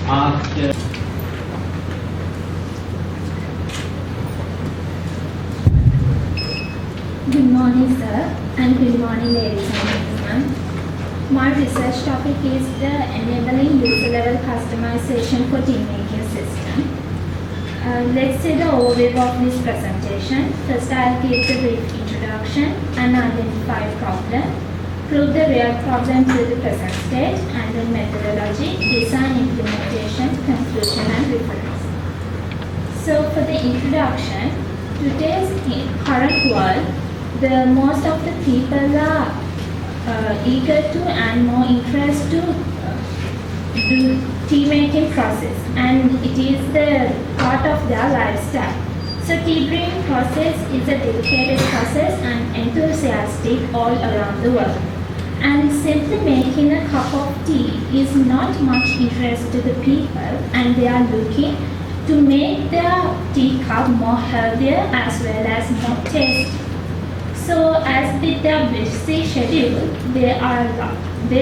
After Good morning, sir, and good morning, ladies and gentlemen. My research topic is the enabling user-level customization for tea making system. Let's see the overview of this presentation. First, I'll give the brief introduction and identify problem, prove the real problem to the present state, and then methodology, design, implementation, conclusion, and reference. So, for the introduction, today's current world, the most of the people are eager to and more interest to do tea making process, and it is the part of their lifestyle. So tea brewing process is a dedicated process and enthusiastic all around the world. And simply making a cup of tea is not much interest to the people, and they are looking to make their tea cup more healthier as well as more tasty. So as with their busy schedule, they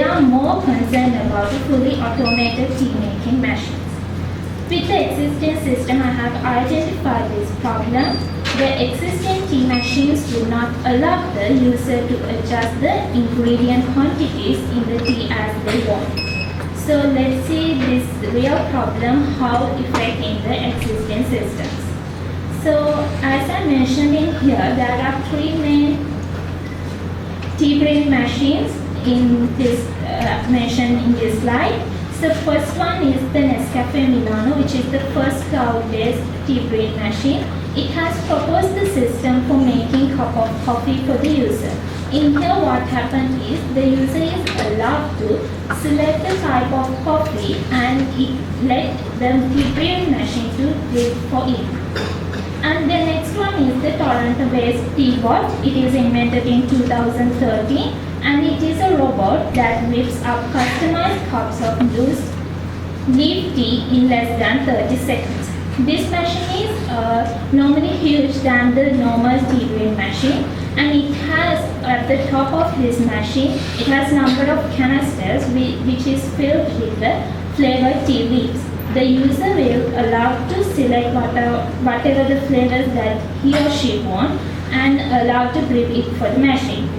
are more concerned about the fully automated tea making machines. With the existing system, I have identified this problem. The existing tea machines do not allow the user to adjust the ingredient quantities in the tea as they want. So let's see this real problem, how affect in the existing systems. So as I mentioned in here, there are three main tea brewing machines in this mentioned in this slide. So first one is the Nescafe Milano, which is the first cloud-based tea brewing machine. It has proposed the system for making cup of coffee for the user. In here what happened is the user is allowed to select the type of coffee and it let the tea brewing machine to brew for it. And the next one is the Toronto-based Teabot. It is invented in 2013, and it is a robot that whips up customized cups of loose leaf tea in less than 30 seconds. This machine is normally huge than the normal tea brewing machine, and it has at the top of this machine, it has number of canisters which is filled with the flavored tea leaves. The user will allowed to select whatever the flavors that he or she wants and allowed to brew it for the machine.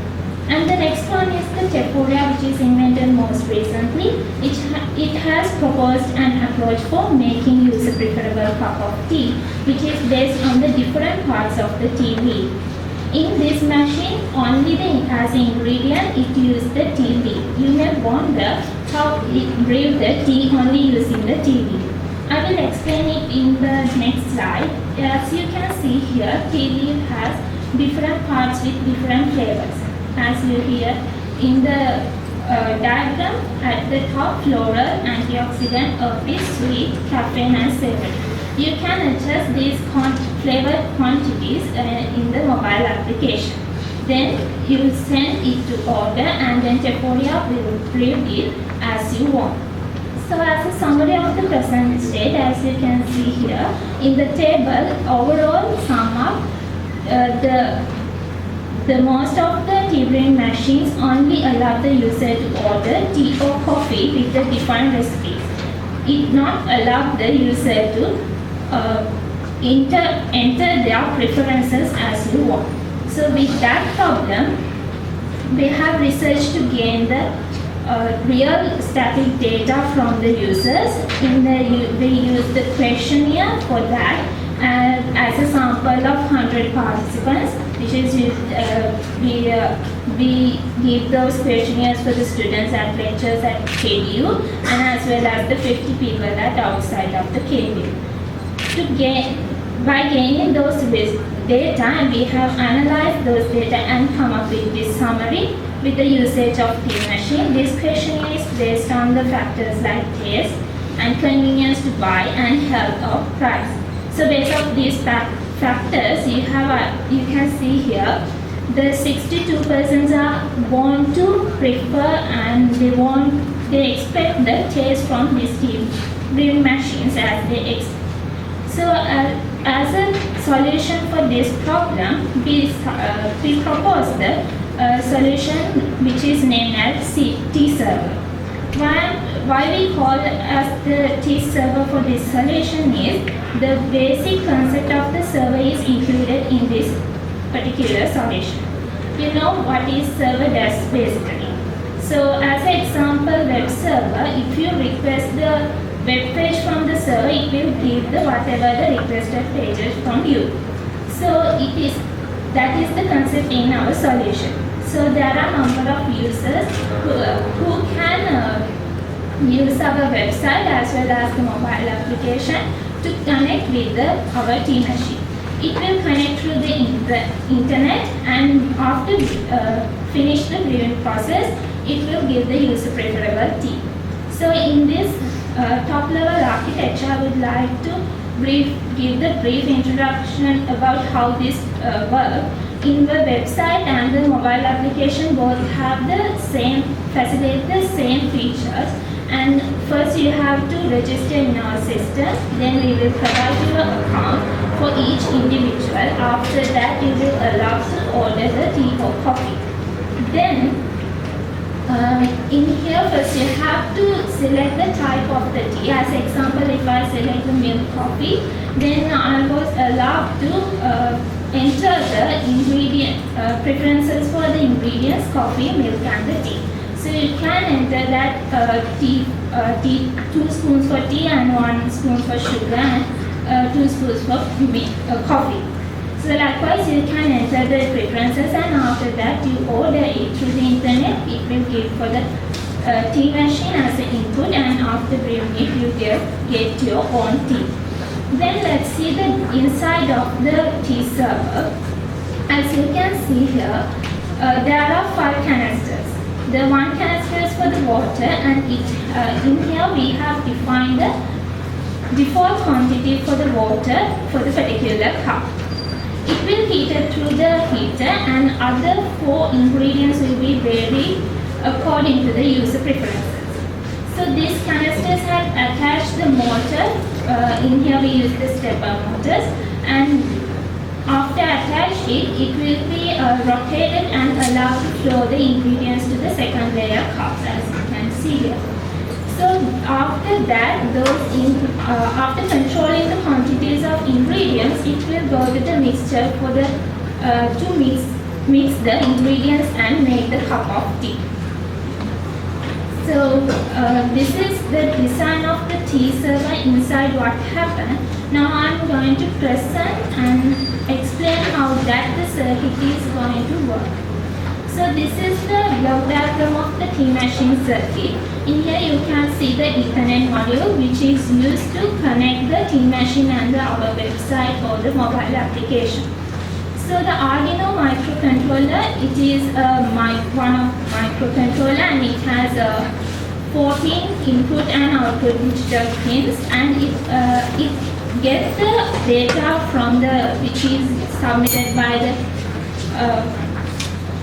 And the next one is the Hettige, which is invented most recently. It has proposed an approach for making user preferable cup of tea, which is based on the different parts of the tea leaf. In this machine, only as ingredient it uses the tea leaf. You may wonder how it brews the tea only using the tea leaf. I will explain it in the next slide. As you can see here, tea leaf has different parts with different flavors. As you hear in the diagram, at the top, floral, antioxidant, earthy, sweet, caffeine, and savory. You can adjust these flavor quantities in the mobile application. Then you will send it to order, and then Hettige will brew it as you want. So as a summary of the present state, as you can see here, in the table, overall sum up, the most of the tea brewing machines only allow the user to order tea or coffee with the defined recipes. It not allow the user to enter their preferences as you want. So with that problem, we have researched to gain the real static data from the users. We use the questionnaire for that, and as a sample of 100 participants, which is we give those questionnaires for the students at lectures at KDU, and as well as the 50 people at outside of the KDU. By gaining those data, we have analyzed those data and come up with this summary with the usage of tea machine. This questionnaire is based on the factors like taste and convenience to buy and health or price. So based on these factors, you can see here the 62% are want to prefer and they expect the taste from these tea brewing machines as they expect. So as a solution for this problem, we propose the solution which is named as tea server. Why we call as the tea server for this solution is the basic concept of the server is included in this particular solution. You know what is server does basically. So as an example web server, if you request the web page from the server, it will give the whatever the requested pages from you. So that is the concept in our solution. So there are a number of users who can use our website as well as the mobile application to connect with our tea machine. It will connect through the internet, and after finish the brewing process, it will give the user preferable tea. So in this top level architecture, I would like to give the brief introduction about how this works. In the website and the mobile application both have the same facilitate the same features, and first you have to register in our system, then we will provide your account for each individual. After that you will allow to order the tea or coffee. Then in here first you have to select the type of the tea. As example, if I select the milk coffee, then I was allowed to enter the ingredient preferences for the ingredients coffee, milk and the tea. So you can enter that tea 2 spoons for tea and 1 spoon for sugar and 2 spoons for coffee. So likewise you can enter the preferences, and after that you order it through the internet. It will give for the tea machine as an input, and after brewing it you get your own tea. Then let's see the inside of the tea server. As you can see here, there are 5 canisters. The 1 canister is for the water, and in here we have defined the default quantity for the water for the particular cup. It will heat it through the heater, and other 4 ingredients will be varied according to the user preferences. So these canisters have attached the motor. In here we use the stepper motors, and after attach it will be rotated and allowed to flow the ingredients to the second layer cups, as you can see here. So after that, after controlling the quantities of ingredients, it will go to the mixture for the to mix the ingredients and make the cup of tea. So this is the design of the tea server inside what happened. Now I'm going to present and explain how that the circuit is going to work. So this is the block diagram of the tea machine circuit. In here you can see the Ethernet module, which is used to connect the tea machine and our website or the mobile application. So the Arduino microcontroller, it is one of microcontroller, and it has 14 input and output digital pins, and it gets the data from which is submitted by the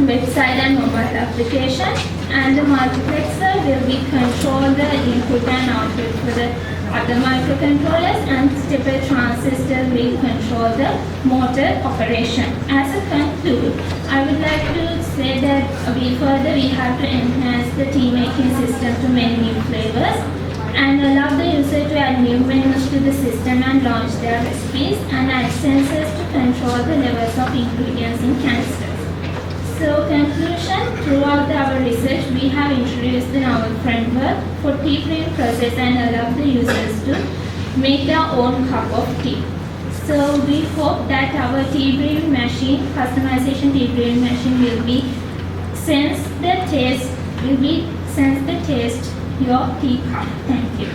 website and mobile application, and the multiplexer will be control the input and output for the other microcontrollers, and stepper transistor will control the motor operation. As a conclude, I would like to say that we have to enhance the tea making system to many new flavors, and allow the user to add new menus to the system and launch their recipes, and add sensors to control the levels of ingredients in canisters. So conclusion, throughout our research, we have introduced the novel framework for tea brewing process and allow the users to make their own cup of tea. So we hope that our tea brewing machine, customization tea brewing machine will sense the taste your tea cup. Thank you.